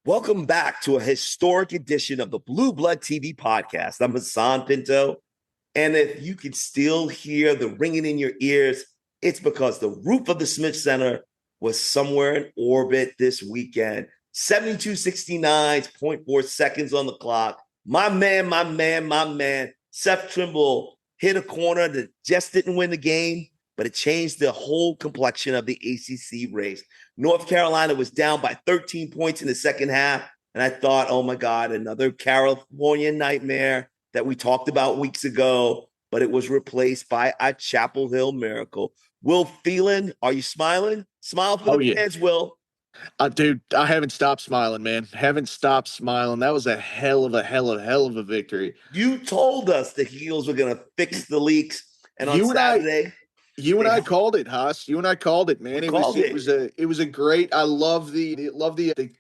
Welcome back to a historic edition of the Blue Blood TV podcast. I'm Hassan Pinto. And if you can still hear the ringing in your ears, it's because the roof of the Smith Center was somewhere in orbit this weekend. 72.69, 0.4 seconds on the clock. My man, Seth Trimble hit a corner that just didn't win the game, but it changed the whole complexion of the ACC race. North Carolina was down by 13 points in the second half, and I thought, oh my God, another California nightmare that we talked about weeks ago, but it was replaced by a Chapel Hill miracle. Will Phelan, are you smiling? Smile for the fans, Will. Dude, I haven't stopped smiling, man. Haven't stopped smiling. That was a hell of a victory. You told us the Heels were going to fix the leaks, and on Saturday... You and I called it, Haas. You and I called it, man. It was a great. I love the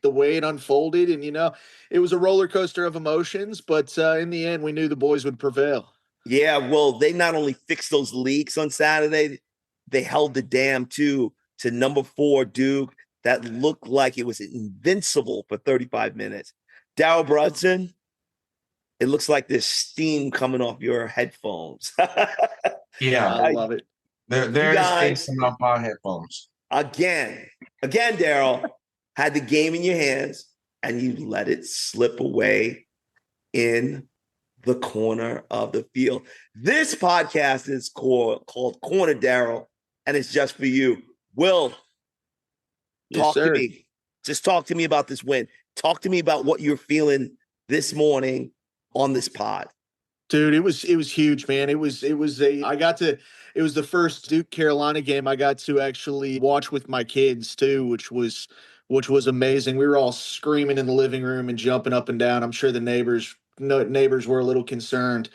way it unfolded, and it was a roller coaster of emotions. But in the end, we knew the boys would prevail. Yeah, well, they not only fixed those leaks on Saturday, they held the dam to number 4 Duke that looked like it was invincible for 35 minutes. Darrell Brunson, it looks like there's steam coming off your headphones. Yeah, I love it. There is steam coming off my headphones. Again, Darrell, had the game in your hands and you let it slip away in the corner of the field. This podcast is called Corner Darrell, and it's just for you. Will, talk to me. Just talk to me about this win. Talk to me about what you're feeling this morning on this pod. Dude, it was huge, man. It was the first Duke Carolina game I got to actually watch with my kids too, which was amazing. We were all screaming in the living room and jumping up and down. I'm sure the neighbors were a little concerned.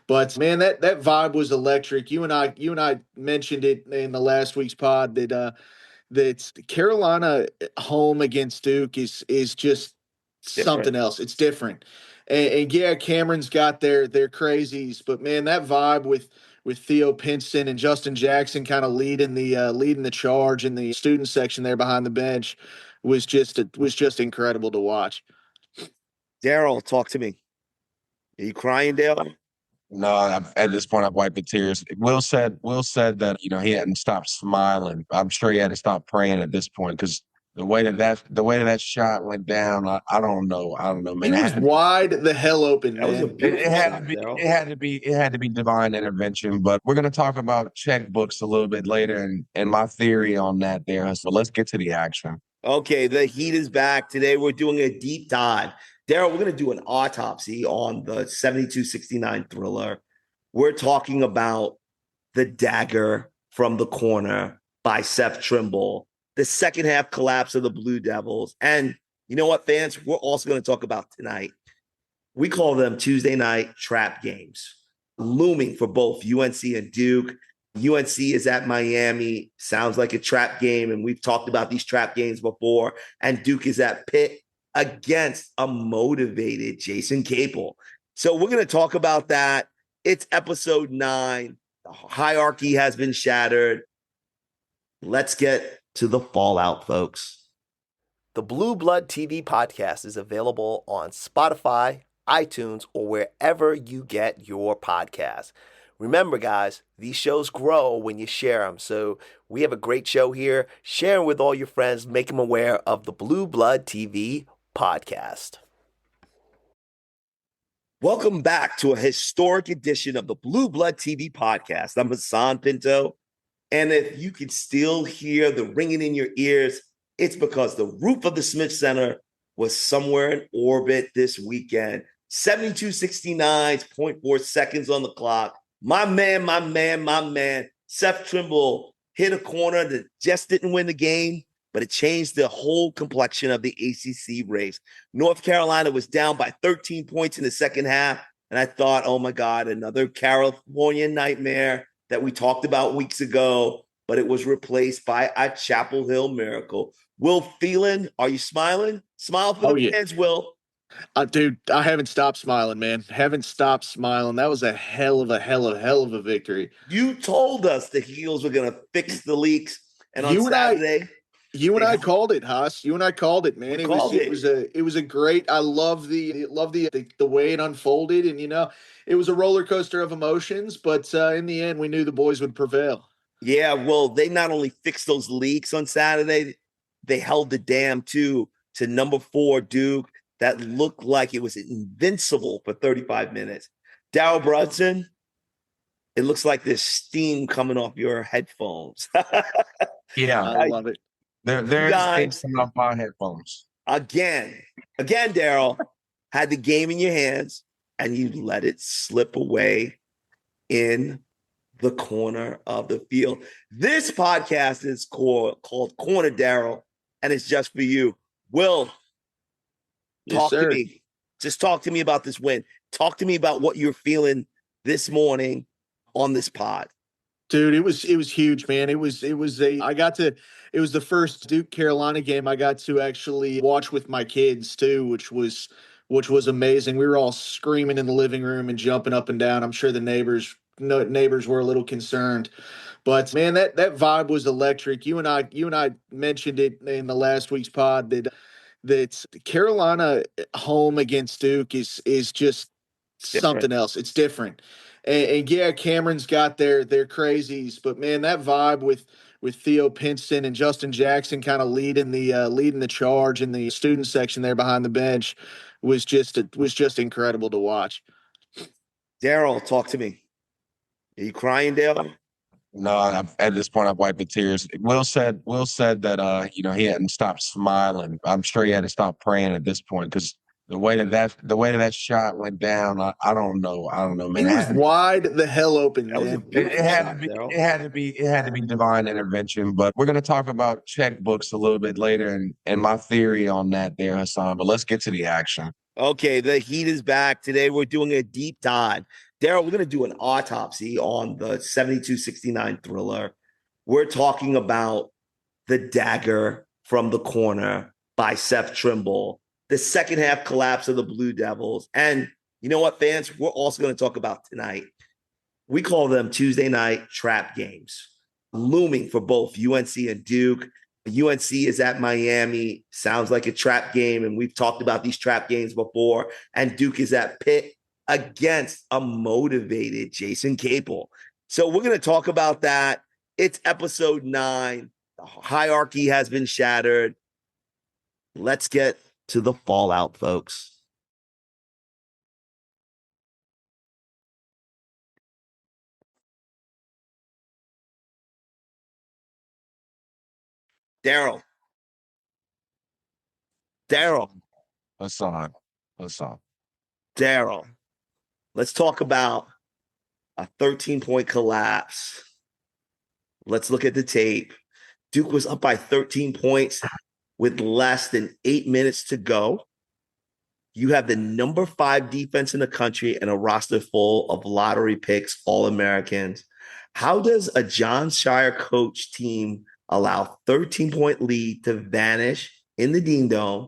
But man, that vibe was electric. You and I mentioned it in the last week's pod that Carolina home against Duke is just something else. It's different. And yeah, Cameron's got their crazies, but man, that vibe with Theo Pinson and Justin Jackson kind of leading the charge in the student section there behind the bench was just incredible to watch. Darrell, talk to me. Are you crying, Darrell? No, at this point, I've wiped the tears. Will said that he hadn't stopped smiling. I'm sure he had to stop praying at this point because the way that shot went down, I don't know, man. He was wide the hell open, man. That was a beautiful shot, it had to be divine intervention. But we're gonna talk about checkbooks a little bit later and my theory on that there. So let's get to the action. Okay, the heat is back. Today we're doing a deep dive. Darrell, we're going to do an autopsy on the 72-69 thriller. We're talking about the dagger from the corner by Seth Trimble, the second half collapse of the Blue Devils. And you know what, fans? We're also going to talk about tonight. We call them Tuesday night trap games, looming for both UNC and Duke. UNC is at Miami. Sounds like a trap game, and we've talked about these trap games before. And Duke is at Pitt against a motivated Jason Capel. So we're going to talk about that. It's episode 9. The hierarchy has been shattered. Let's get to the fallout, folks. The Blue Blood TV podcast is available on Spotify, iTunes, or wherever you get your podcasts. Remember, guys, these shows grow when you share them. So we have a great show here. Share them with all your friends. Make them aware of the Blue Blood TV podcast. Welcome back to a historic edition of the Blue Blood TV podcast. I'm Hassan Pinto. And if you can still hear the ringing in your ears, it's because the roof of the Smith Center was somewhere in orbit this weekend. 72.69, 0.4 seconds on the clock. My man, Seth Trimble hit a corner that just didn't win the game, but it changed the whole complexion of the ACC race. North Carolina was down by 13 points in the second half, and I thought, oh my God, another California nightmare that we talked about weeks ago, but it was replaced by a Chapel Hill miracle. Will Phelan, are you smiling? Smile for the fans, Will. Dude, I haven't stopped smiling, man. Haven't stopped smiling. That was a hell of a victory. You told us the Heels were going to fix the leaks, and on Saturday... You and I called it, Haas. You and I called it, man. We It was called it it. was a it was a great. I love the way it unfolded, and it was a roller coaster of emotions. But in the end, we knew the boys would prevail. Yeah, well, they not only fixed those leaks on Saturday, they held the dam too to number 4 Duke that looked like it was invincible for 35 minutes. Darrell Brunson, it looks like there's steam coming off your headphones. Yeah, I love it. there is things Guys, coming off my headphones. again, Darrell, had the game in your hands and you let it slip away in the corner of the field. This podcast is called Corner Darrell, and it's just for you. Will, Yes, talk to sir. me. Just talk to me about this win. Talk to me about what you're feeling this morning on this pod. Dude, it was huge, man. It was it was the first Duke Carolina game I got to actually watch with my kids too, which was amazing. We were all screaming in the living room and jumping up and down. I'm sure the neighbors were a little concerned. But man, that vibe was electric. You and I mentioned it in the last week's pod that Carolina home against Duke is just Different. something else. It's different. And yeah, Cameron's got their crazies, but man, that vibe with Theo Pinson and Justin Jackson kind of leading the charge in the student section there behind the bench was just incredible to watch. Darrell, talk to me. Are you crying, Darrell? No, at this point, I've wiped the tears. Will said that he hadn't stopped smiling. I'm sure he had to stop praying at this point because the way that shot went down, I don't know. I don't know, man. He was wide the hell open, That was a man. beautiful shot, It had to be divine intervention. But we're gonna talk about checkbooks a little bit later and my theory on that there, Hassan. But let's get to the action. Okay, the heat is back. Today we're doing a deep dive. Darrell, we're going to do an autopsy on the 7269 thriller. We're talking about The Dagger from the Corner by Seth Trimble, the second half collapse of the Blue Devils. And you know what, fans? We're also going to talk about tonight. We call them Tuesday night trap games, looming for both UNC and Duke. UNC is at Miami. Sounds like a trap game. And we've talked about these trap games before. And Duke is at Pitt against a motivated Jason Capel. So we're going to talk about that. It's Ep.9. The hierarchy has been shattered. Let's get to the fallout, folks. Darrell. Hassan. Darrell. Let's talk about a 13-point collapse. Let's look at the tape. Duke was up by 13 points with less than 8 minutes to go. You have the number 5 defense in the country and a roster full of lottery picks, All-Americans. How does a John Shire coach team allow 13-point lead to vanish in the Dean Dome?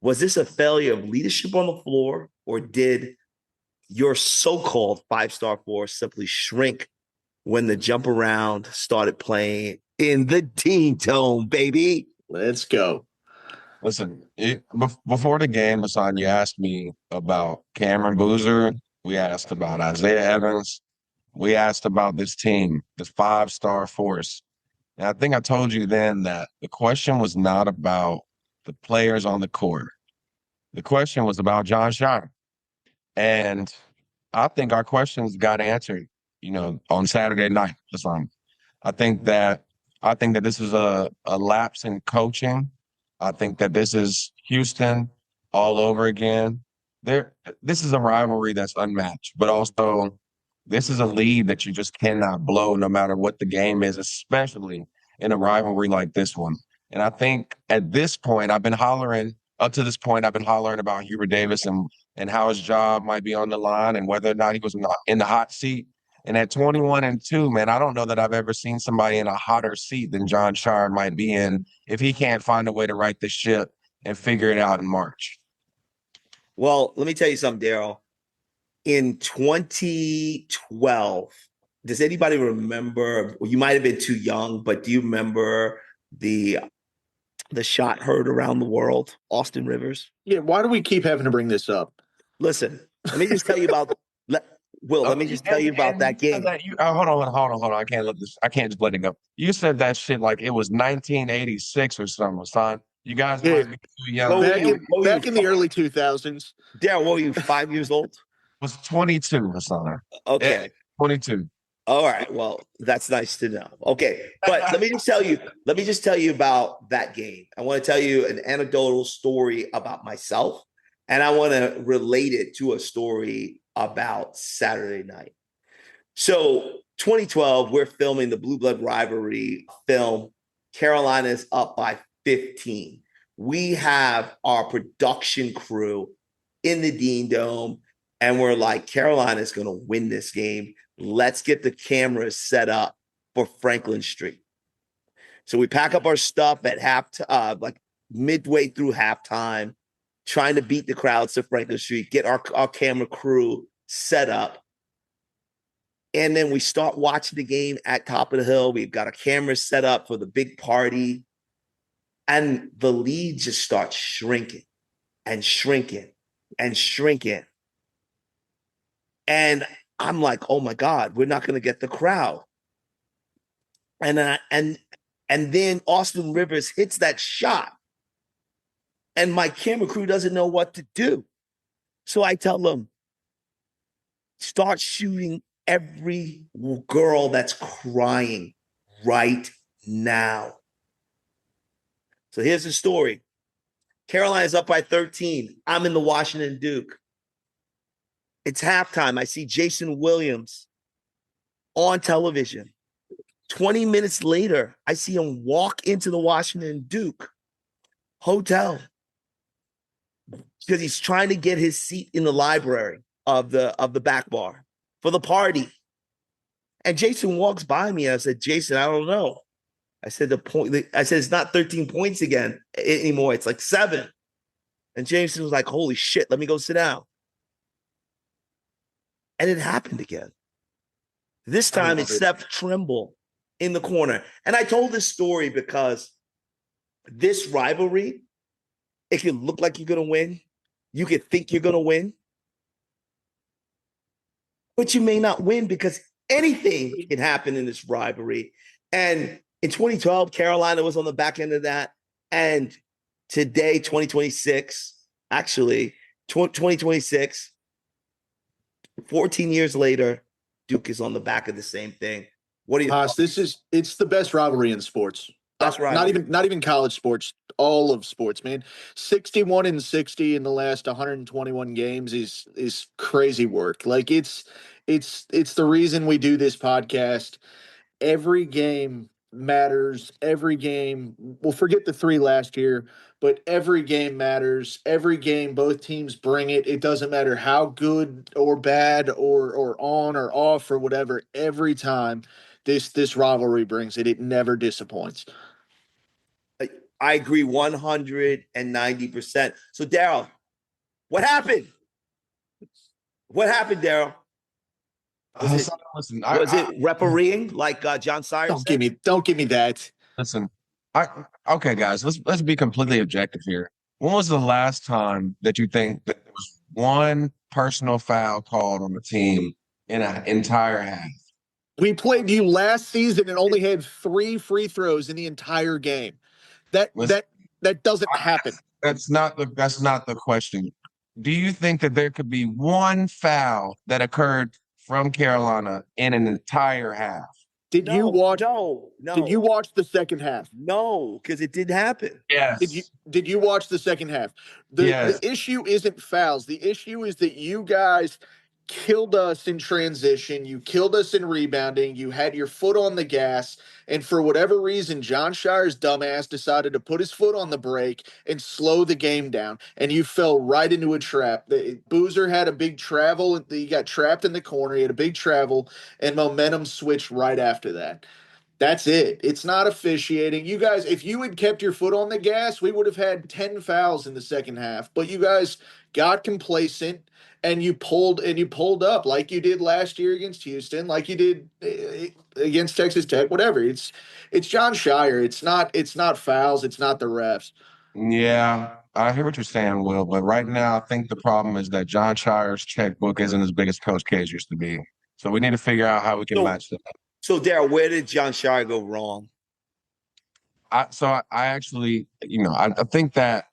Was this a failure of leadership on the floor, or did your so-called 5-star force simply shrink when the jump around started playing in the Dean Dome, baby? Let's go. Listen, before the game, Hassan, you asked me about Cameron Boozer. We asked about Isaiah Evans. We asked about this team, this 5-star force. And I think I told you then that the question was not about the players on the court. The question was about John Shire. And I think our questions got answered, on Saturday night. Hassan. I think that this is a lapse in coaching. I think that this is Houston all over again. This is a rivalry that's unmatched, but also this is a lead that you just cannot blow no matter what the game is, especially in a rivalry like this one. And I think at this point, up to this point, I've been hollering about Hubert Davis and how his job might be on the line and whether or not he was in the hot seat. And at 21-2, man, I don't know that I've ever seen somebody in a hotter seat than John Shard might be in if he can't find a way to right the ship and figure it out in March. Well, let me tell you something, Darrell. In 2012, does anybody remember? Well, you might have been too young, but do you remember the The shot heard around the world, Austin Rivers. Yeah, why do we keep having to bring this up? Listen, let me just tell you about let me just tell you about And you that said game. that hold on. I can't let this. I can't just let it go. You said that shit like it was 1986 or something, son. You guys Yeah, might be too What young. were It you? What were you? back in the early 2000s. Daryl, what were you? 5 years old? was 22 or something. Yeah, Okay. 22. All right. Well, that's nice to know. Okay. But let me just tell you about that game. I want to tell you an anecdotal story about myself, and I want to relate it to a story about Saturday night. So 2012, we're filming the Blue Blood Rivalry film. Carolina's up by 15. We have our production crew in the Dean Dome, and we're like, Carolina's going to win this game. Let's get the cameras set up for Franklin Street. So we pack up our stuff at like midway through halftime, trying to beat the crowds to Franklin Street, get our camera crew set up. And then we start watching the game at top of the hill. We've got a camera set up for the big party. And the lead just starts shrinking and shrinking and shrinking. And I'm like, oh my God, we're not going to get the crowd. And then Austin Rivers hits that shot. And my camera crew doesn't know what to do. So I tell them, start shooting every girl that's crying right now. So here's the story. Carolina's up by 13. I'm in the Washington Duke. It's halftime. I see Jason Williams on television. 20 minutes later, I see him walk into the Washington Duke hotel because he's trying to get his seat in the library of the back bar for the party. And Jason walks by me and I said, Jason, I don't know. I said it's not 13 points again anymore. It's like 7. And Jason was like, holy shit, let me go sit down. And it happened again. This time it's Seth Trimble in the corner. And I told this story because this rivalry, it can look like you're going to win. You can think you're going to win. But you may not win because anything can happen in this rivalry. And in 2012, Carolina was on the back end of that. And today, 2026, 14 years later, Duke is on the back of the same thing. What do you think? It's the best rivalry in sports. Best rivalry. Not even college sports, all of sports, man. 61-60 in the last 121 games is crazy work. Like it's the reason we do this podcast. Every game matters. Every game, well, forget the 3 last year, but every game matters. Every game, both teams bring it. It doesn't matter how good or bad or on or off or whatever. Every time this rivalry brings it, it never disappoints. I agree 190%. So, Daryl, what happened? What happened, Daryl? Was it refereeing like John Sire said? Don't give me that. Listen, okay, guys, let's be completely objective here. When was the last time that you think that there was one personal foul called on the team in an entire half? We played you last season and only had 3 free throws in the entire game. That doesn't happen. That's not the question. Do you think that there could be one foul that occurred from Carolina in an entire half? Did you watch the second half? No, because it didn't happen. Yes. Did you watch the second half? Yes. The issue isn't fouls. The issue is that you guys killed us in transition. You killed us in rebounding. You had your foot on the gas. And for whatever reason, John Shire's dumbass decided to put his foot on the brake and slow the game down. And you fell right into a trap. Boozer had a big travel. He got trapped in the corner. He had a big travel, and momentum switched right after that. That's it. It's not officiating. You guys, if you had kept your foot on the gas, we would have had 10 fouls in the second half. But you guys got complacent and you pulled up like you did last year against Houston, like you did against Texas Tech, whatever. It's John Shire. It's not fouls, it's not the refs. Yeah, I hear what you're saying, Will, but right now I think the problem is that John Shire's checkbook isn't as big as Coach K's used to be. So we need to figure out how we can match that. So, Daryl, where did John Shire go wrong? I actually, I think that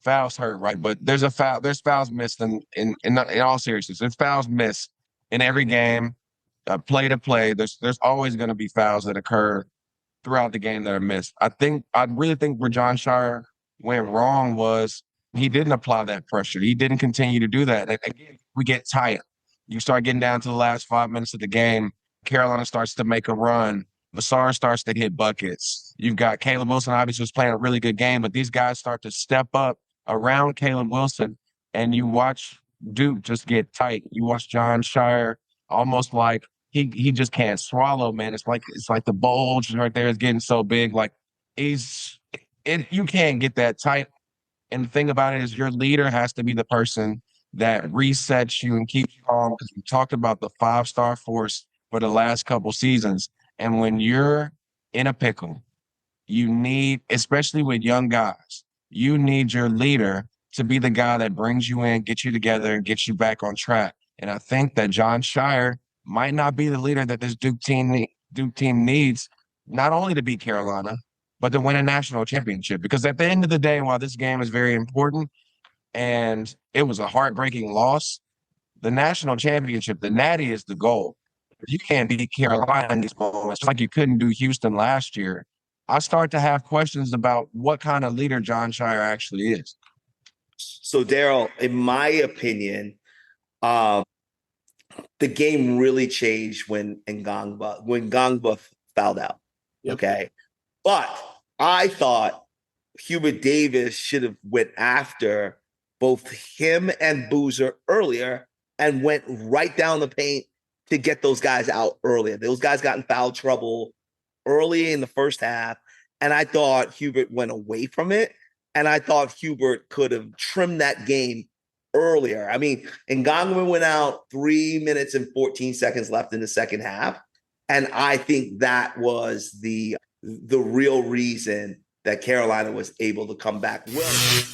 fouls hurt, right? But there's fouls missed in all seriousness. There's fouls missed in every game, play to play. There's always going to be fouls that occur throughout the game that are missed. I really think where John Shire went wrong was he didn't apply that pressure. He didn't continue to do that. And again, we get tired. You start getting down to the last 5 minutes of the game. Carolina starts to make a run. Vassar starts to hit buckets. You've got Caleb Wilson, obviously, was playing a really good game, but these guys start to step up around Caleb Wilson, and you watch Duke just get tight. You watch John Shire almost like he just can't swallow, man. It's like the bulge right there is getting so big. Like you can't get that tight. And the thing about it is your leader has to be the person that resets you and keeps you calm, because we talked about the 5-star force for the last couple seasons. And when you're in a pickle, you need, especially with young guys, you need your leader to be the guy that brings you in, gets you together, and gets you back on track. And I think that John Shire might not be the leader that this Duke team needs, not only to beat Carolina, but to win a national championship. Because at the end of the day, while this game is very important and it was a heartbreaking loss, the national championship, the natty, is the goal. You can't beat Carolina in these moments, just like you couldn't do Houston last year. I start to have questions about what kind of leader John Shire actually is. So, Daryl, in my opinion, the game really changed when Ngangba fouled out. Yep. Okay. But I thought Hubert Davis should have went after both him and Boozer earlier and went right down the paint to get those guys out earlier. Those guys got in foul trouble early in the first half, and I thought Hubert went away from it, and I thought Hubert could have trimmed that game earlier. I mean, Ngangba went out 3 minutes and 14 seconds left in the second half, and I think that was the real reason that Carolina was able to come back well.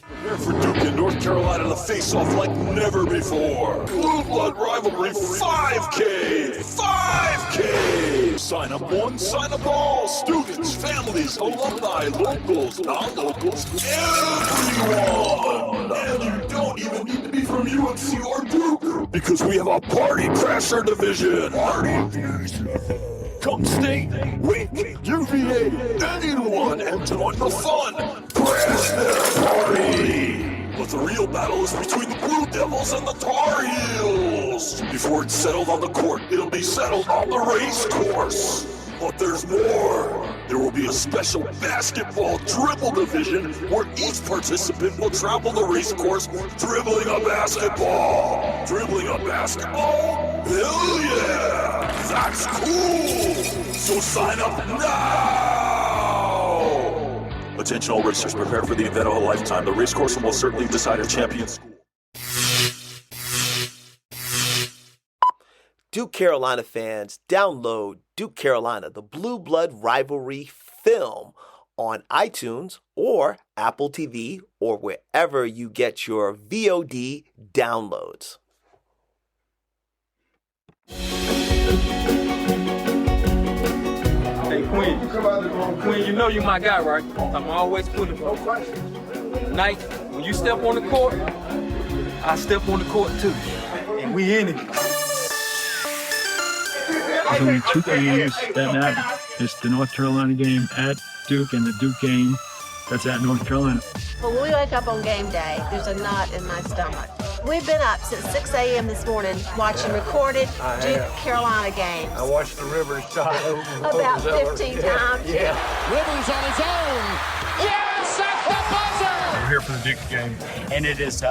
Prepare for Duke and North Carolina to face off like never before. Blue Blood Rivalry 5K! 5K! Sign up one, sign up all. Students, families, alumni, locals, non-locals, everyone! And you don't even need to be from UNC or Duke, because we have a Party Crasher division. Come state, Wink, UVA, anyone, and join the fun. Crash their party! But the real battle is between the Blue Devils and the Tar Heels. Before it's settled on the court, it'll be settled on the race course. But there's more. There will be a special basketball dribble division where each participant will travel the race course dribbling a basketball. Dribbling a basketball? Hell yeah! That's cool! So sign up now! Attention all racers, prepare for the event of a lifetime. The race course will most certainly decide a champion school. Duke Carolina fans, download Duke Carolina, the Blue Blood Rivalry film on iTunes or Apple TV or wherever you get your VOD downloads. Hey, Queen. Queen, you know you my guy, right? I'm always pulling for you. Tonight, when you step on the court, I step on the court too. And we in it. There's only two games that matter. It's the North Carolina game at Duke and the Duke game that's at North Carolina. When we wake up on game day, there's a knot in my stomach. We've been up since 6 a.m. this morning watching recorded Duke Carolina games. I watched the Rivers shot about 15 times. Yeah. Rivers on his own. Yes, at the buzzer. We're here for the Duke game. And it is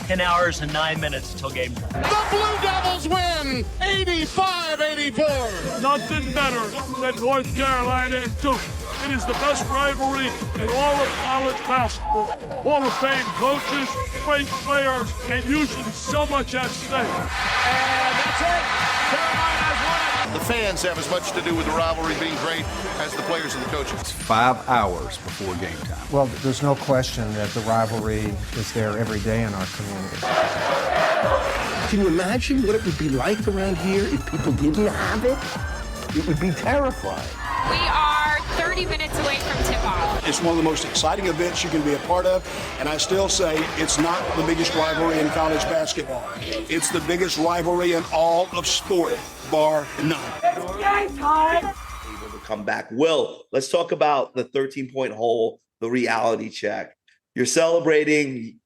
10 hours and 9 minutes till game time. The Blue Devils win 85-84. Nothing better than North Carolina and Duke. It is the best rivalry in all of college basketball. Hall of Fame coaches, great players, and usually so much at stake. And that's it. Carolina's won it. The fans have as much to do with the rivalry being great as the players and the coaches. It's 5 hours before game time. Well, there's no question that the rivalry is there every day in our community. Can you imagine what it would be like around here if people didn't have it? It would be terrifying. We are 30 minutes away from tip-off. It's one of the most exciting events you can be a part of, and I still say it's not the biggest rivalry in college basketball. It's the biggest rivalry in all of sport, bar none. It's game time! Able to come back. Will, let's talk about the 13-point hole, the reality check. You're celebrating.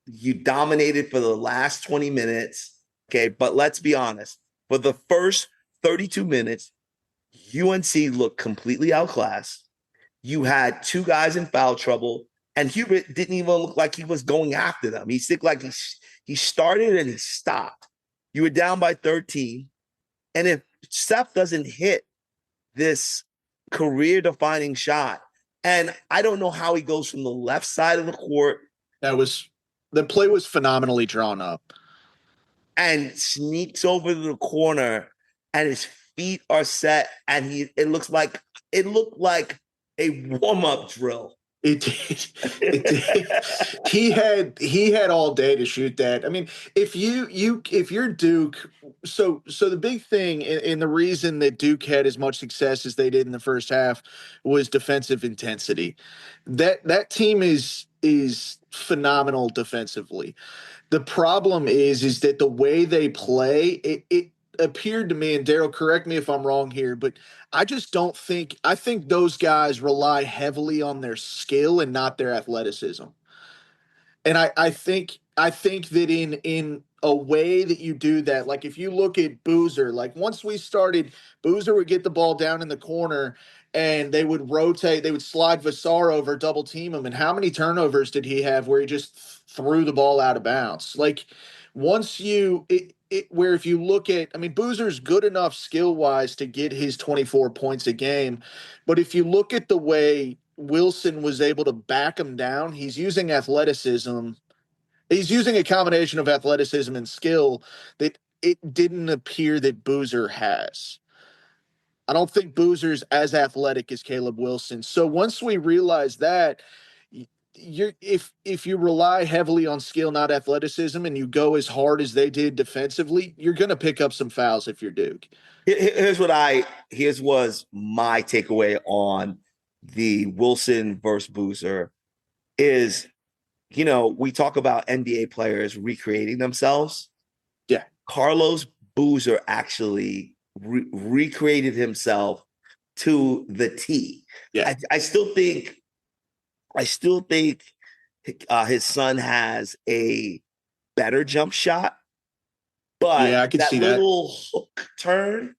You dominated for the last 20 minutes. Okay, but let's be honest. For the first 32 minutes, UNC looked completely outclassed. You had two guys in foul trouble, and Hubert didn't even look like he was going after them. He looked like he started and he stopped. You were down by 13. And if Seth doesn't hit this career-defining shot, and I don't know how he goes from the left side of the court. The play was phenomenally drawn up. And sneaks over to the corner, and his feet are set, and it looked like a warm-up drill. It did. He had all day to shoot that. I mean, if you're Duke, so the big thing and the reason that Duke had as much success as they did in the first half was defensive intensity. That team is phenomenal defensively. The problem is that the way they play, it appeared to me, and Daryl, correct me if I'm wrong here, but I think those guys rely heavily on their skill and not their athleticism. And I think that in a way that you do that, like if you look at Boozer, like once we started, Boozer would get the ball down in the corner and they would rotate, they would slide Vassar over, double team him. And how many turnovers did he have where he just threw the ball out of bounds? Like once where if you look at, I mean, Boozer's good enough skill-wise to get his 24 points a game. But if you look at the way Wilson was able to back him down, he's using athleticism. He's using a combination of athleticism and skill that it didn't appear that Boozer has. I don't think Boozer's as athletic as Caleb Wilson. So once we realize that, if you rely heavily on skill, not athleticism, and you go as hard as they did defensively, you're going to pick up some fouls if you're Duke. Here's was my takeaway on the Wilson versus Boozer is, we talk about NBA players recreating themselves. Yeah. Carlos Boozer actually recreated himself to the T. Yeah. I still think his son has a better jump shot, but yeah, I can see that little hook turn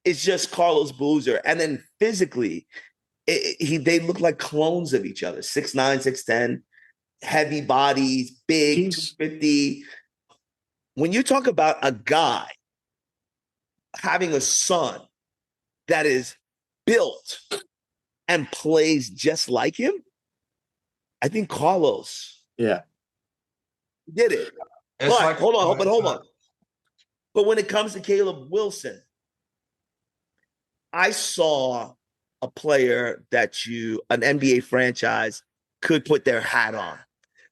is just Carlos Boozer. And then physically, they look like clones of each other. 6'9", 6'10", heavy bodies, big, 250. When you talk about a guy having a son that is built and plays just like him, I think Carlos did it. But hold on. But when it comes to Caleb Wilson, I saw a player that an NBA franchise could put their hat on.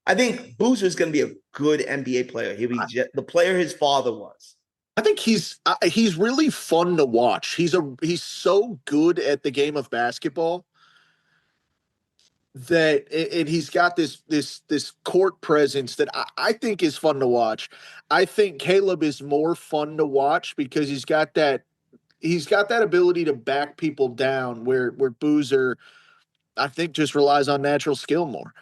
I think Boozer's going to be a good NBA player. He'll be the player his father was. I think he's really fun to watch. He's so good at the game of basketball that and he's got this court presence that I think is fun to watch. I think Caleb is more fun to watch because he's got that ability to back people down where Boozer, I think, just relies on natural skill more.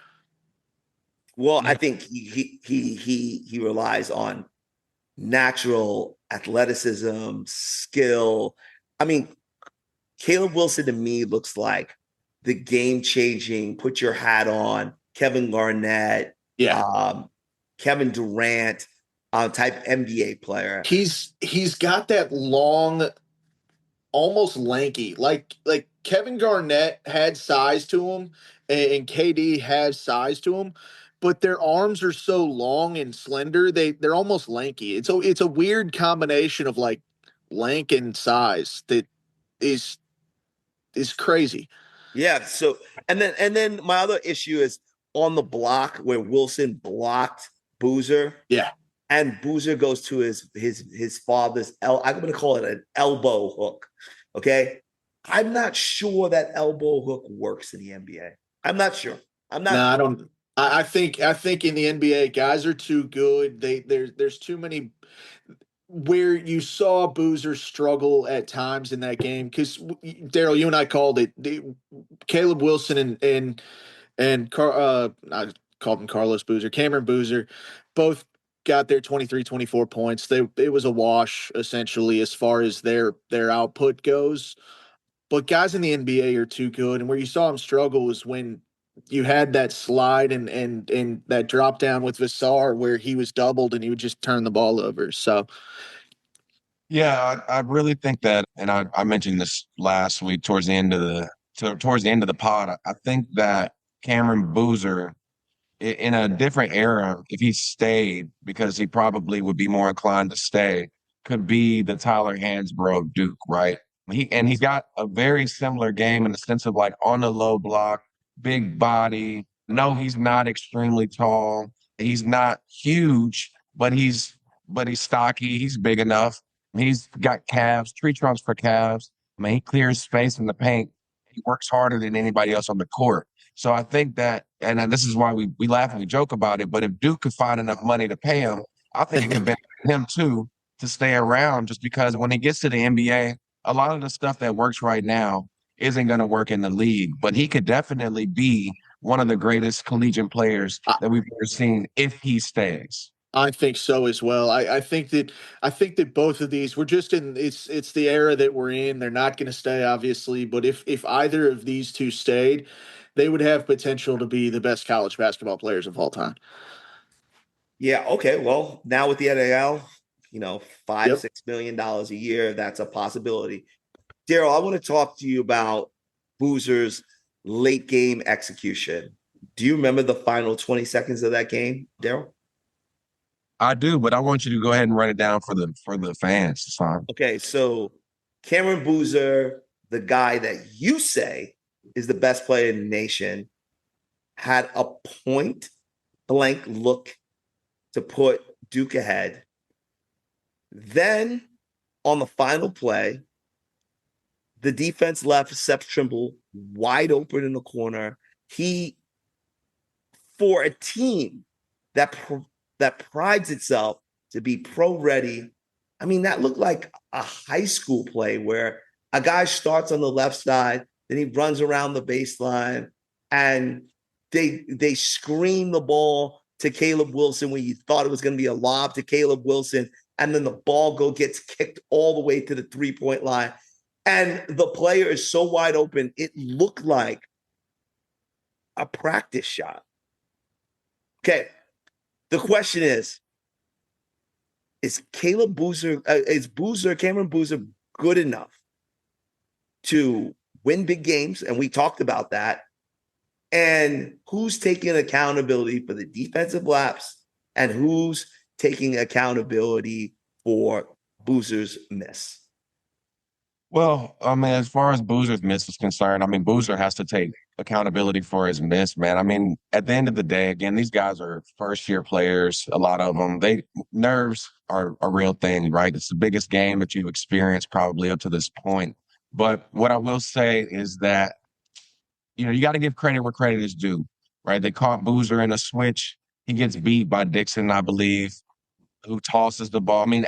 Well, I think he relies on natural athleticism, skill. I mean, Caleb Wilson to me looks like the game-changing, put your hat on, Kevin Garnett. Yeah. Kevin Durant type NBA player. He's got that long, almost lanky, like Kevin Garnett had size to him, and KD has size to him, but their arms are so long and slender, they're almost lanky. It's a weird combination of like length and size that is crazy. Yeah. So and then my other issue is on the block where Wilson blocked Boozer. Yeah. And Boozer goes to his father's I'm going to call it an elbow hook. Okay. I'm not sure that elbow hook works in the NBA. I'm not sure. I'm not. No, sure. I don't. I think in the NBA, guys are too good. There's too many where you saw Boozer struggle at times in that game because Daryl, you and I called it. Caleb Wilson and I called him Carlos Boozer, Cameron Boozer, both got their 23, 24 points. It was a wash essentially as far as their output goes. But guys in the NBA are too good, and where you saw him struggle was when you had that slide and that drop down with Vassar where he was doubled and he would just turn the ball over. So Yeah, I really think that, and I mentioned this last week towards the end of the pod. I think that Cameron Boozer, in a different era, if he stayed, because he probably would be more inclined to stay, could be the Tyler Hansbrough of Duke, right? He's got a very similar game in the sense of like on the low block, big body. No, he's not extremely tall. He's not huge, but he's stocky. He's big enough. He's got calves, tree trunks for calves. I mean, he clears space in the paint. He works harder than anybody else on the court. So I think that, and this is why we laugh and we joke about it, but if Duke could find enough money to pay him, I think it could benefit him too to stay around, just because when he gets to the NBA, a lot of the stuff that works right now isn't going to work in the league, but he could definitely be one of the greatest collegiate players that we've ever seen if he stays. I think so as well. I think that both of these, we're just in it's the era that we're in. They're not going to stay, obviously, but if either of these two stayed, they would have potential to be the best college basketball players of all time. Yeah. Okay. Well, now with the NAL, $5-6 million a year, that's a possibility. Daryl, I want to talk to you about Boozer's late game execution. Do you remember the final 20 seconds of that game, Daryl? I do, but I want you to go ahead and write it down for the fans. It's fine. Okay, so Cameron Boozer, the guy that you say is the best player in the nation, had a point blank look to put Duke ahead. Then on the final play, the defense left Seth Trimble wide open in the corner. For a team that prides itself to be pro ready. I mean, that looked like a high school play where a guy starts on the left side, then he runs around the baseline, and they screen the ball to Caleb Wilson when you thought it was going to be a lob to Caleb Wilson, and then the ball gets kicked all the way to the 3-point line. And the player is so wide open, it looked like a practice shot. Okay. The question is Cameron Boozer good enough to win big games? And we talked about that. And who's taking accountability for the defensive lapse and who's taking accountability for Boozer's miss? Well, I mean, as far as Boozer's miss is concerned, I mean, Boozer has to take accountability for his miss, man. I mean, at the end of the day, again, these guys are first-year players, a lot of them. Nerves are a real thing, right? It's the biggest game that you've experienced probably up to this point. But what I will say is that, you got to give credit where credit is due, right? They caught Boozer in a switch. He gets beat by Dixon, I believe, who tosses the ball. I mean,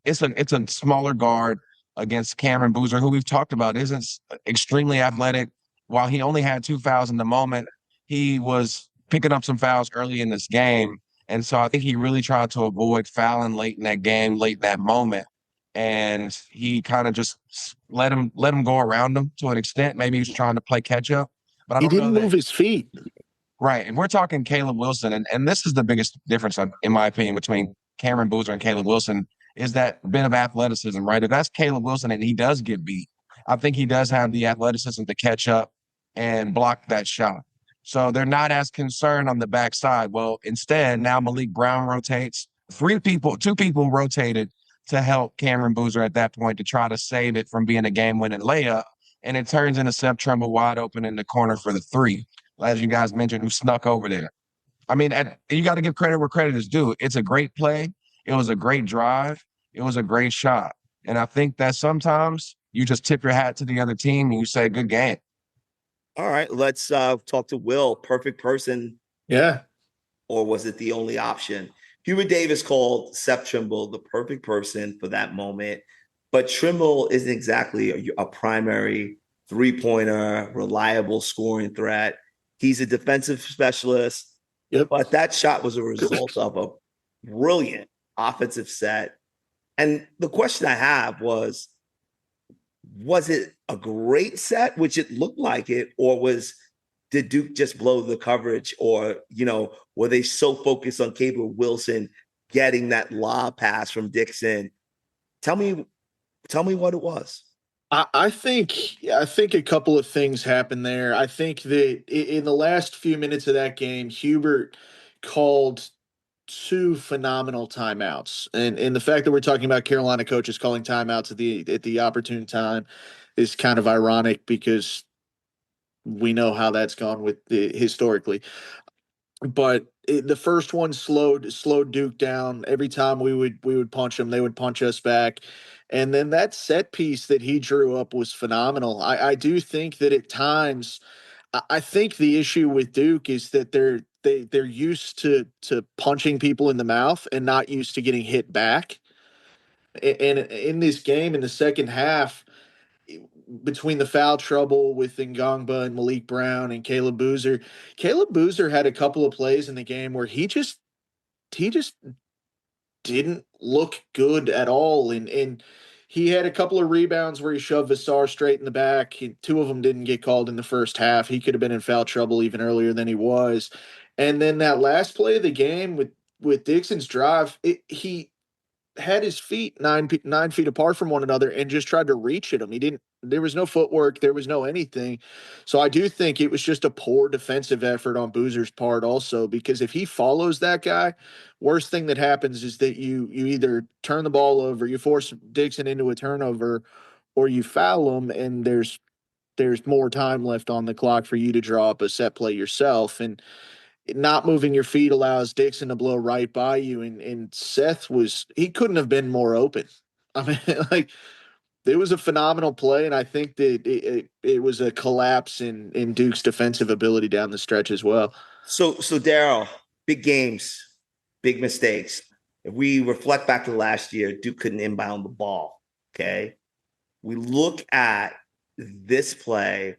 it's a smaller guard against Cameron Boozer, who we've talked about isn't extremely athletic. While he only had 2 fouls in the moment, he was picking up some fouls early in this game. And so I think he really tried to avoid fouling late in that game, late in that moment. And he kind of just let him go around him to an extent. Maybe he was trying to play catch up. But he didn't move his feet. Right. And we're talking Caleb Wilson. And this is the biggest difference, in my opinion, between Cameron Boozer and Caleb Wilson is that bit of athleticism, right? If that's Caleb Wilson and he does get beat, I think he does have the athleticism to catch up and block that shot. So they're not as concerned on the backside. Well, instead, now Malik Brown rotates. Two people rotated to help Cameron Boozer at that point to try to save it from being a game-winning layup. And it turns into Seth Trimble wide open in the corner for the three, as you guys mentioned, who snuck over there. I mean, you got to give credit where credit is due. It's a great play. It was a great drive. It was a great shot. And I think that sometimes you just tip your hat to the other team and you say, good game. All right, let's talk to Will. Perfect person. Yeah. Or was it the only option? Hubert Davis called Seth Trimble the perfect person for that moment. But Trimble isn't exactly a primary three-pointer, reliable scoring threat. He's a defensive specialist. Yep. But that shot was a result of a brilliant offensive set. And the question I have was it a great set, which it looked like it, or did Duke just blow the coverage, or, were they so focused on Caleb Wilson getting that lob pass from Dixon? Tell me what it was. I think a couple of things happened there. I think that in the last few minutes of that game, Hubert called two phenomenal timeouts. And the fact that we're talking about Carolina coaches calling timeouts at the opportune time is kind of ironic because we know how that's gone with historically. But the first one slowed Duke down. Every time we would punch them, they would punch us back. And then that set piece that he drew up was phenomenal. I do think that at times, I think the issue with Duke is that they're used to punching people in the mouth and not used to getting hit back. And in this game, in the second half, between the foul trouble with Ngongba and Malik Brown and Caleb Boozer had a couple of plays in the game where he just didn't look good at all. And he had a couple of rebounds where he shoved Vassar straight in the back. Two of them didn't get called in the first half. He could have been in foul trouble even earlier than he was. And then that last play of the game with Dixon's drive, he had his feet 9 feet apart from one another and just tried to reach at him. There was no footwork. There was no anything. So I do think it was just a poor defensive effort on Boozer's part also, because if he follows that guy, worst thing that happens is that you either turn the ball over, you force Dixon into a turnover, or you foul him, and there's more time left on the clock for you to draw up a set play yourself. And not moving your feet allows Dixon to blow right by you. And Seth he couldn't have been more open. I mean, it was a phenomenal play. And I think that it was a collapse in Duke's defensive ability down the stretch as well. So Daryl, big games, big mistakes. If we reflect back to last year, Duke couldn't inbound the ball. Okay. We look at this play,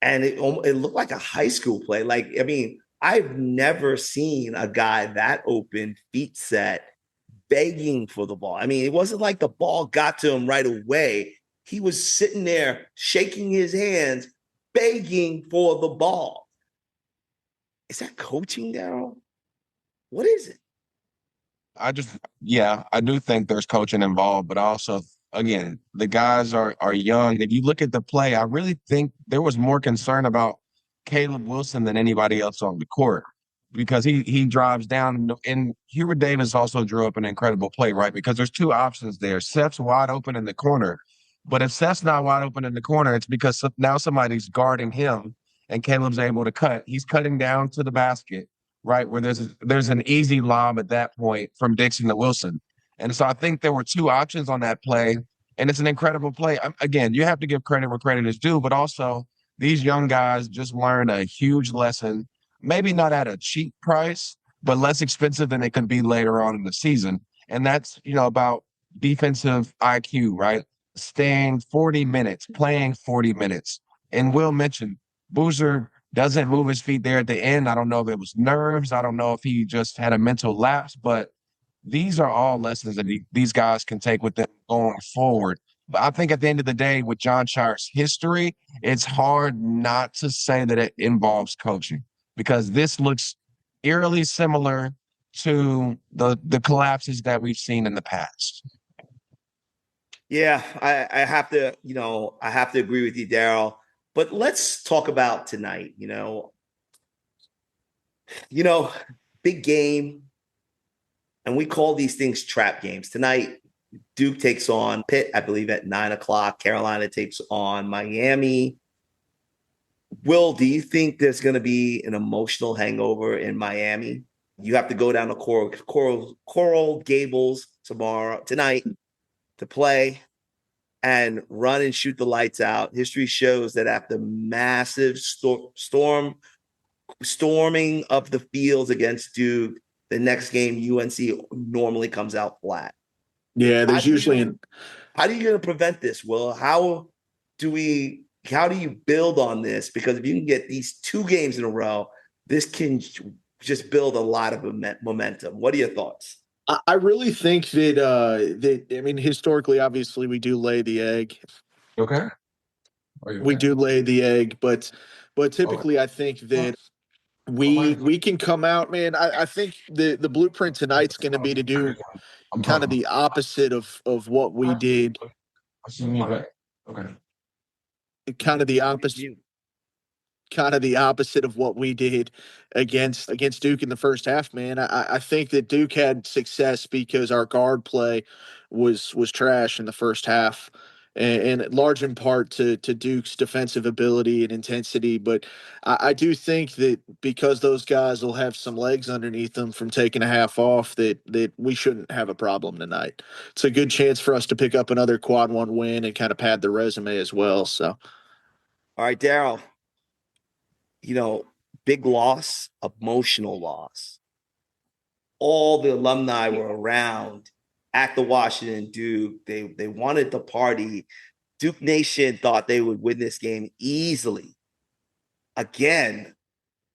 and it looked like a high school play. I've never seen a guy that open, feet set, begging for the ball. It wasn't like the ball got to him right away. He was sitting there shaking his hands, begging for the ball. Is that coaching, Daryl? What is it? I do think there's coaching involved, but also, again, the guys are young. If you look at the play, I really think there was more concern about Caleb Wilson than anybody else on the court, because he drives down, and Hubert Davis also drew up an incredible play, right? Because there's two options there. Seth's wide open in the corner, but if Seth's not wide open in the corner, it's because now somebody's guarding him and Caleb's able to cut. He's cutting down to the basket, right? Where there's an easy lob at that point from Dixon to Wilson. And so I think there were two options on that play, and it's an incredible play. Again, you have to give credit where credit is due, but also these young guys just learned a huge lesson, maybe not at a cheap price, but less expensive than it could be later on in the season. And that's, about defensive IQ, right? Staying 40 minutes, playing 40 minutes. And Will mentioned Boozer doesn't move his feet there at the end. I don't know if it was nerves. I don't know if he just had a mental lapse, but these are all lessons that these guys can take with them going forward. But I think at the end of the day, with John Shire's history, it's hard not to say that it involves coaching. because this looks eerily similar to the collapses that we've seen in the past. Yeah, I have to, I have to agree with you, Daryl. But let's talk about tonight. Big game, and we call these things trap games. Tonight, Duke takes on Pitt, I believe, at 9:00. Carolina takes on Miami. Will, do you think there's going to be an emotional hangover in Miami? You have to go down to Coral Gables tonight to play and run and shoot the lights out. History shows that after massive storming of the fields against Duke, the next game UNC normally comes out flat. Yeah, there's usually how are you going to prevent this, Will? How do you build on this? Because if you can get these 2 games in a row, this can just build a lot of momentum. What are your thoughts? I really think that historically, obviously, we do lay the egg. Okay. We do lay the egg, but typically, I think that we can come out, man. I think the blueprint tonight's going to be to do kind of the opposite of what we did. Okay. Kind of the opposite of what we did against Duke in the first half, man. I think that Duke had success because our guard play was trash in the first half, and large in part to Duke's defensive ability and intensity. But I do think that because those guys will have some legs underneath them from taking a half off, that we shouldn't have a problem tonight. It's a good chance for us to pick up another quad 1 win and kind of pad the resume as well. So, all right, Daryl. Big loss, emotional loss. All the alumni were around at the Washington Duke. They wanted to party. Duke Nation thought they would win this game easily. Again,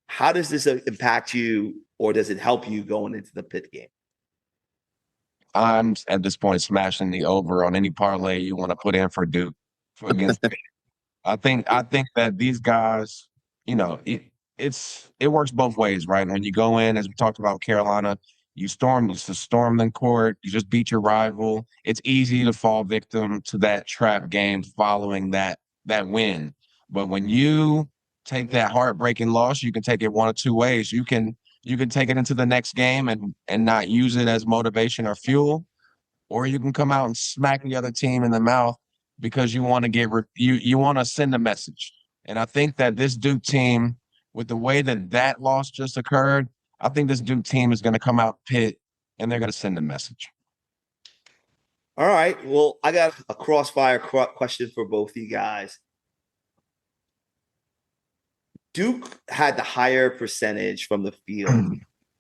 how does this impact you, or does it help you going into the Pitt game? I'm at this point smashing the over on any parlay you want to put in for Duke against Pitt. I think that these guys, it works both ways, right? When you go in, as we talked about Carolina, you storm the court, you just beat your rival. It's easy to fall victim to that trap game following that win. But when you take that heartbreaking loss, you can take it one of 2 ways. You can take it into the next game and not use it as motivation or fuel, or you can come out and smack the other team in the mouth because you want to you want to send a message. And I think that this Duke team, with the way that loss just occurred, I think this Duke team is going to come out Pitt and they're going to send a message. All right. Well, I got a crossfire question for both of you guys. Duke had the higher percentage from the field,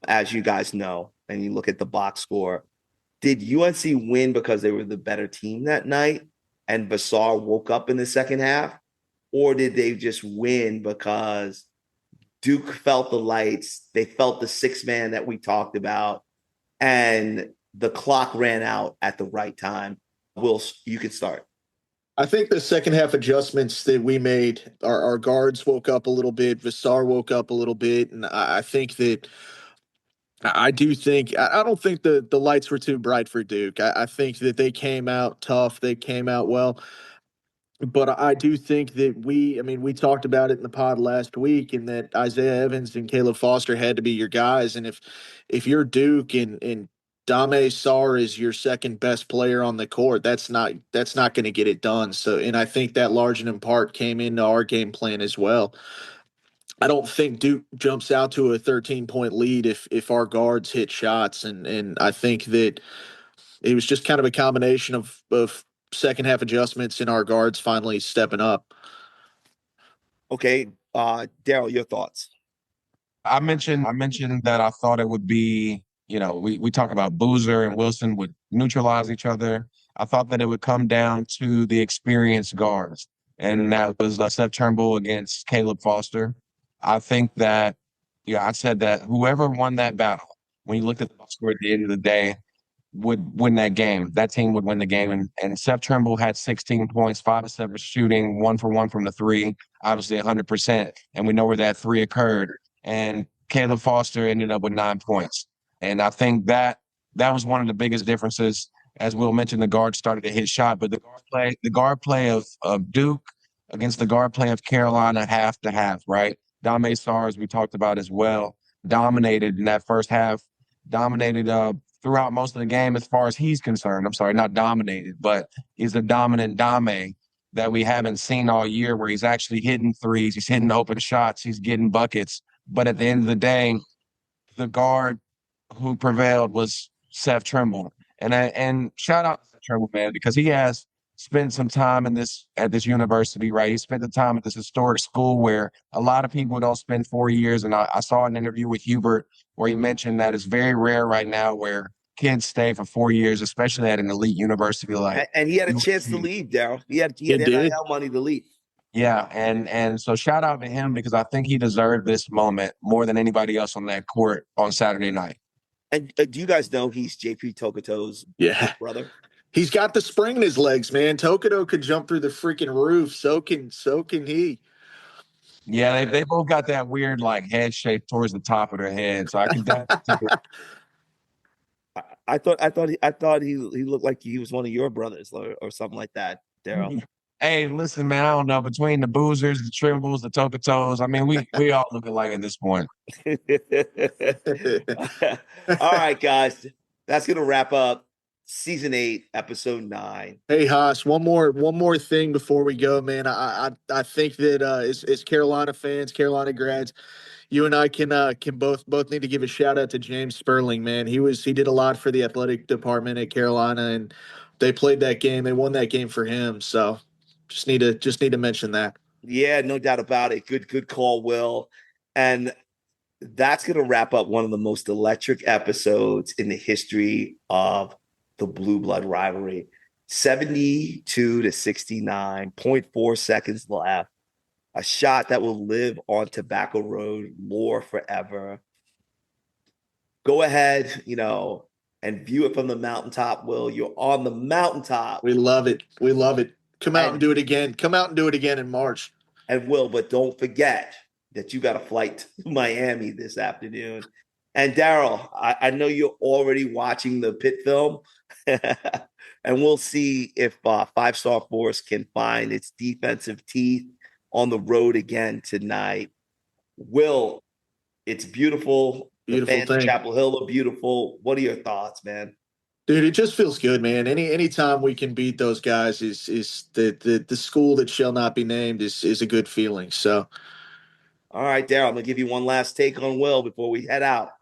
as you guys know, and you look at the box score. Did UNC win because they were the better team that night and Vassar woke up in the second half? Or did they just win because Duke felt the lights, they felt the 6-man that we talked about, and the clock ran out at the right time? Will, you can start. I think the second half adjustments that we made, our guards woke up a little bit, Vassar woke up a little bit, and I think that I don't think the lights were too bright for Duke. I think that they came out tough, they came out well. But I do think that we talked about it in the pod last week, and that Isaiah Evans and Caleb Foster had to be your guys. And if you're Duke and Dame Sarr is your second best player on the court, that's not going to get it done. So, and I think that large and in part came into our game plan as well. I don't think Duke jumps out to a 13-point lead if our guards hit shots, and I think that it was just kind of a combination of second half adjustments and our guards finally stepping up. Okay, Daryl, your thoughts? I mentioned that I thought it would be, we talk about Boozer and Wilson would neutralize each other. I thought that it would come down to the experienced guards, and that was Seth Trimble against Caleb Foster. I think that, I said that whoever won that battle, when you looked at the score at the end of the day, would win that game. That team would win the game. And Seth Trimble had 16 points, 5 of 7 shooting, 1 for 1 from the 3, obviously 100%. And we know where that 3 occurred. and Caleb Foster ended up with 9 points. And I think that was one of the biggest differences. As Will mentioned, the guard started to hit shot, but the guard play of Duke against the guard play of Carolina half to half, right? Dame Sars, we talked about as well, dominated in that first half, dominated throughout most of the game as far as he's concerned. I'm sorry, not dominated, but he's a dominant Dame that we haven't seen all year, where he's actually hitting threes, he's hitting open shots, he's getting buckets. But at the end of the day, the guard who prevailed was Seth Trimble. And shout out to Seth Trimble, man, because he has spent some time at this university, right? He spent the time at this historic school where a lot of people don't spend 4 years. And I saw an interview with Hubert where he mentioned that it's very rare right now where kids stay for 4 years, especially at an elite university like. And he had a chance to leave, Daryl. He had NIL money to leave. Yeah, and so shout out to him because I think he deserved this moment more than anybody else on that court on Saturday night. And do you guys know he's JP Tokato's brother? He's got the spring in his legs, man. Tokato could jump through the freaking roof. So can he. Yeah, they both got that weird like head shape towards the top of their head. So I can I thought he looked like he was one of your brothers or something like that, Daryl. Hey, listen, man, I don't know. Between the Boozers, the Trimbles, the Tokatos, I mean, we all look alike at this point. All right, guys. That's gonna wrap up season 8, episode 9. Hey Haas, one more thing before we go, man. I think that as Carolina fans, Carolina grads, you and I can both need to give a shout out to James Sperling, man. He did a lot for the athletic department at Carolina, and they played that game. They won that game for him. So just need to mention that. Yeah, no doubt about it. Good call, Will. And that's gonna wrap up one of the most electric episodes in the history of the Blue Blood rivalry. 72-69, 0.4 seconds left. A shot that will live on Tobacco Road lore forever. Go ahead, and view it from the mountaintop, Will. You're on the mountaintop. We love it. Come out and do it again. Come out and do it again in March. And Will, but don't forget that you got a flight to Miami this afternoon. And Daryl, I know you're already watching the pit film. And we'll see if 5-Star Force can find its defensive teeth on the road again tonight. Will, it's beautiful. The fans of Chapel Hill are beautiful. What are your thoughts, man? Dude, it just feels good, man. Anytime we can beat those guys is the school that shall not be named is a good feeling. So, all right, Daryl, I'm gonna give you one last take on Will before we head out.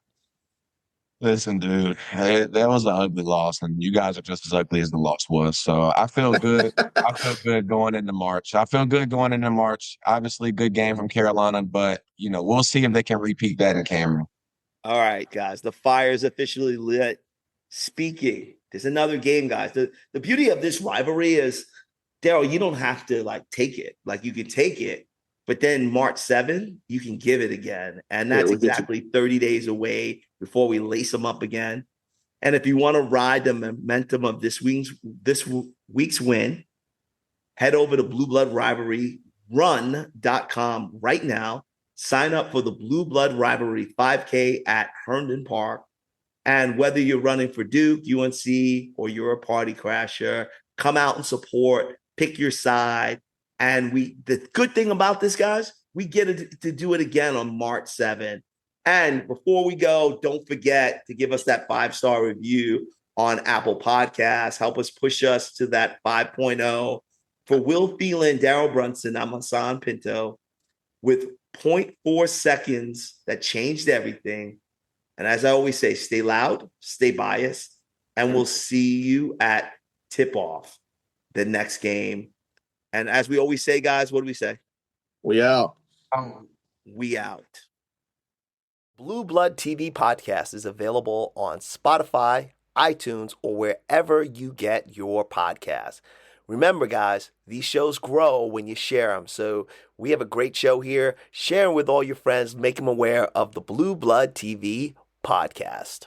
Listen, dude, that was an ugly loss, and you guys are just as ugly as the loss was. So I feel good. I feel good going into March. Obviously, good game from Carolina, but we'll see if they can repeat that in Cameron. All right, guys, the fire is officially lit. Speaking, there's another game, guys. The beauty of this rivalry is, Daryl, you don't have to take it. You can take it, but then March 7th, you can give it again. And that's exactly 30 days away before we lace them up again. And if you want to ride the momentum of this week's win, head over to bluebloodrivalryrun.com right now. Sign up for the Blue Blood Rivalry 5K at Herndon Park. And whether you're running for Duke, UNC, or you're a party crasher, come out and support, pick your side. And the good thing about this, guys, we get to do it again on March 7th. And before we go, don't forget to give us that 5-star review on Apple Podcasts. Help us push us to that 5.0. For Will Phelan, Daryl Brunson, I'm Hassan Pinto with 0.4 seconds that changed everything. And as I always say, stay loud, stay biased, and we'll see you at tip-off the next game. And as we always say, guys, what do we say? We out. We out. Blue Blood TV Podcast is available on Spotify, iTunes, or wherever you get your podcasts. Remember, guys, these shows grow when you share them. So we have a great show here. Share them with all your friends. Make them aware of the Blue Blood TV Podcast.